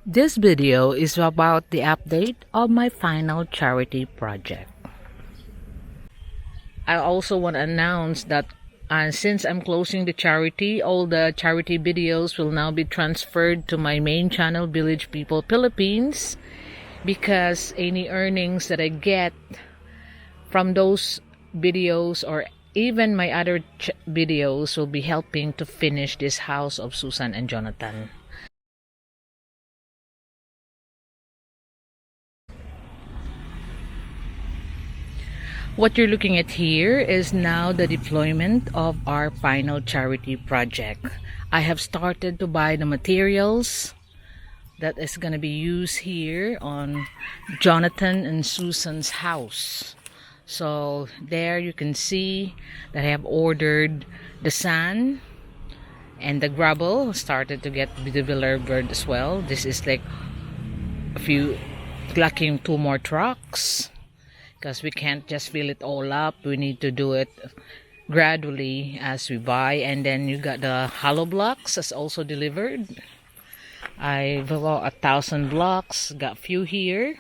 This video is about the update of my final charity project. I also want to announce that since I'm closing the charity, all the charity videos will now be transferred to my main channel, Village People Philippines, because any earnings that I get from those videos or even my other videos will be helping to finish this house of Susan and Johnathan. What you're looking at here is now the deployment of our final charity project. I have started to buy the materials that is going to be used here on Johnathan and Susan's house. So there you can see that I have ordered the sand and the gravel started to get delivered as well. This is like lacking 2 more trucks, because we can't just fill it all up. We need to do it gradually as we buy. And then you got the hollow blocks that's also delivered. I've got 1,000 blocks, got few here.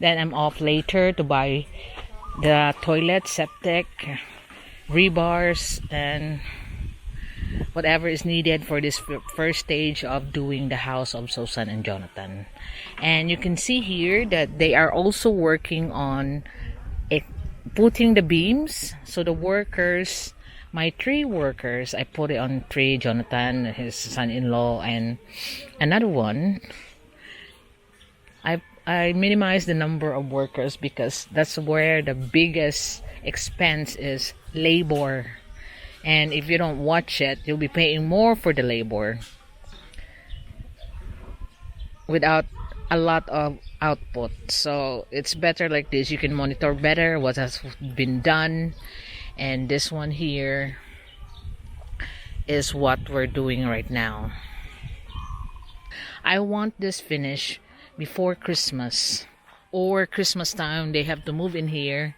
Then I'm off later to buy the toilet, septic, rebars, and whatever is needed for this first stage of doing the house of Susan and Johnathan. And you can see here that they are also working on putting the beams. So the workers, my 3 workers, I put it on 3, Johnathan, his son-in-law, and another one. I minimize the number of workers because that's where the biggest expense is, labor. And if you don't watch it, you'll be paying more for the labor without a lot of output. So it's better like this. You can monitor better what has been done. And this one here is what we're doing right now. I want this finished before Christmas or Christmas time. They have to move in here.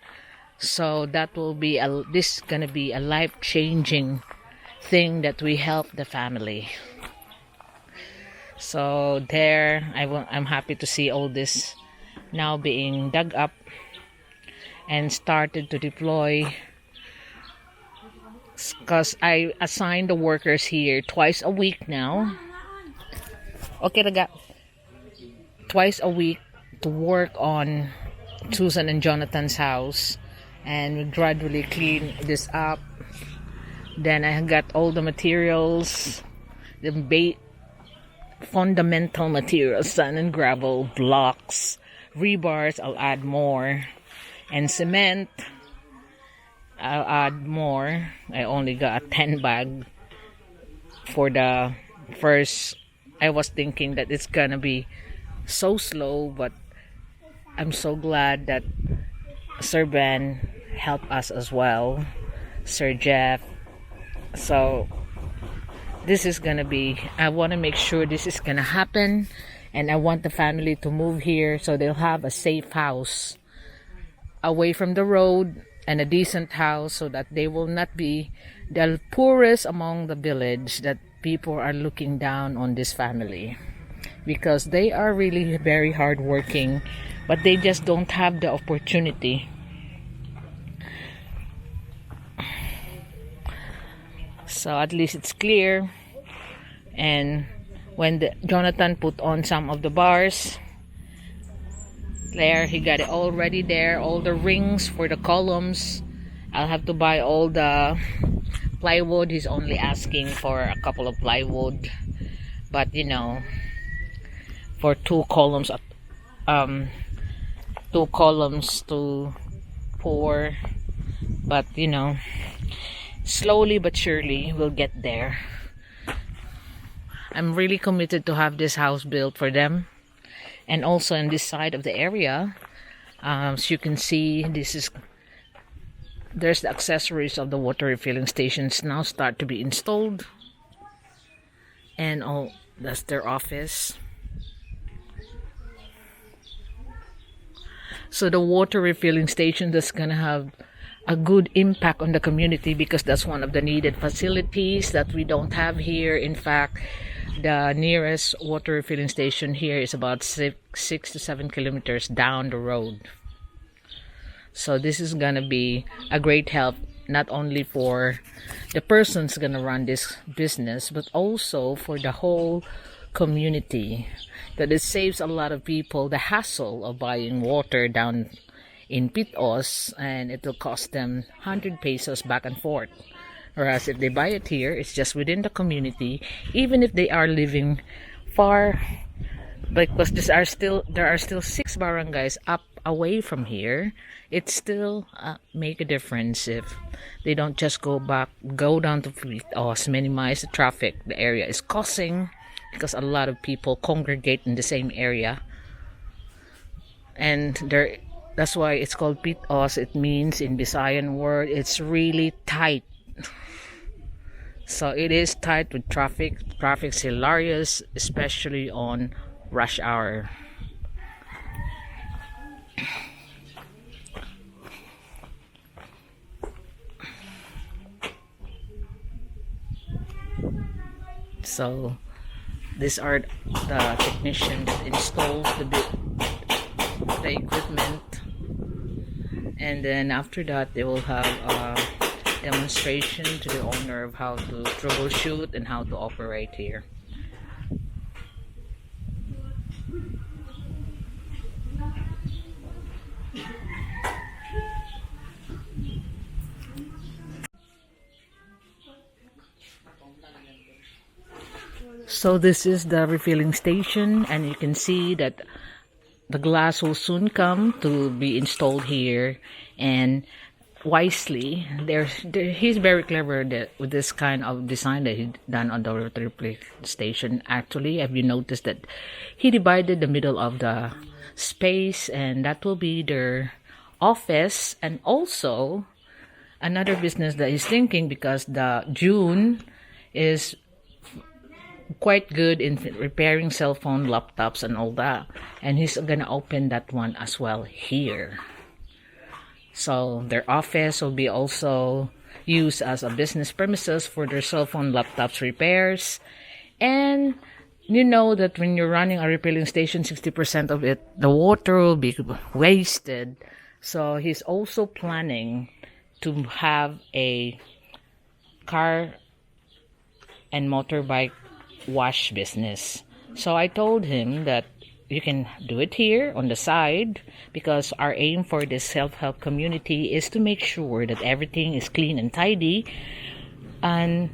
So that will be this is gonna be a life-changing thing that we help the family. So there, I'm happy to see all this now being dug up and started to deploy. Because I assign the workers here twice a week now. Okay, Raga. Twice a week to work on Susan and Johnathan's house. And we gradually clean this up. Then I got all the materials, the fundamental materials, sand and gravel, blocks, rebars. I'll add more, and cement. I'll add more. I only got a 10 bag for the first. I was thinking that it's gonna be so slow, but I'm so glad that Sir Ben helped us as well, Sir Jeff. So this is gonna be, I want to make sure this is gonna happen, and I want the family to move here so they'll have a safe house away from the road and a decent house, so that they will not be the poorest among the village, that people are looking down on this family, because they are really very hardworking, but they just don't have the opportunity. So at least it's clear. And when Johnathan put on some of the bars, there he got it already there, all the rings for the columns. I'll have to buy all the plywood. He's only asking for a couple of plywood, but you know, for 2 columns, 2 columns to pour. But you know, slowly but surely we'll get there. I'm really committed to have this house built for them. And also in this side of the area, as you can see, there's the accessories of the water refilling stations now start to be installed. And that's their office. So the water refilling station, that's gonna have a good impact on the community, because that's one of the needed facilities that we don't have here. In fact, The nearest water refilling station here is about 6 to 7 kilometers down the road. So this is gonna be a great help, not only for the person's gonna run this business, but also for the whole community. That it saves a lot of people the hassle of buying water down in Pitos, and it will cost them 100 pesos back and forth. Whereas if they buy it here, it's just within the community, even if they are living far, because there are still 6 barangays up away from here. It still make a difference if they don't just go down to Pitos, minimize the traffic the area is causing, because a lot of people congregate in the same area, and that's why it's called Pitos. It means in Visayan word, it's really tight. So it is tight with traffic. Traffic's hilarious, especially on rush hour. So these are the technician that installs the equipment, and then after that they will have a demonstration to the owner of how to troubleshoot and how to operate here. So this is the refilling station, and you can see that the glass will soon come to be installed here. And wisely, he's very clever with this kind of design that he done on the refilling station. Actually, have you noticed that he divided the middle of the space, and that will be their office, and also another business that he's thinking, because the June is quite good in repairing cell phone, laptops, and all that, and he's gonna open that one as well here. So their office will be also used as a business premises for their cell phone, laptops repairs. And you know that when you're running a refilling station, 60% of it, the water will be wasted. So he's also planning to have a car and motorbike wash business. So I told him that you can do it here on the side, because our aim for this self-help community is to make sure that everything is clean and tidy. And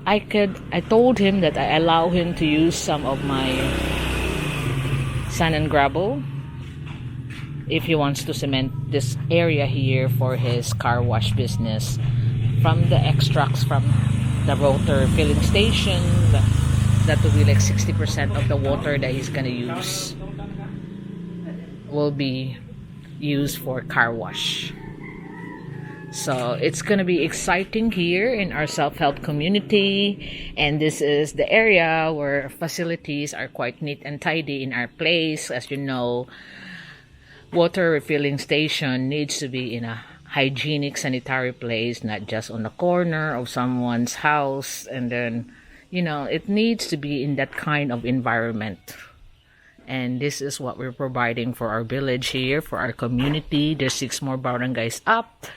I told him that I allow him to use some of my sand and gravel if he wants to cement this area here for his car wash business from the extracts from the rotor filling station. That will be like 60% of the water that he's gonna use will be used for car wash. So it's gonna be exciting here in our self-help community, and this is the area where facilities are quite neat and tidy in our place. As you know, water refilling station needs to be in a hygienic, sanitary place, not just on the corner of someone's house. And then, it needs to be in that kind of environment. And this is what we're providing for our village here, for our community. There's 6 more barangays up.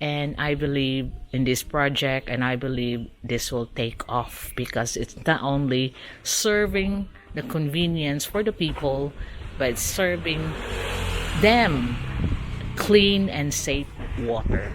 And I believe in this project, and I believe this will take off, because it's not only serving the convenience for the people, but it's serving them clean and safe water.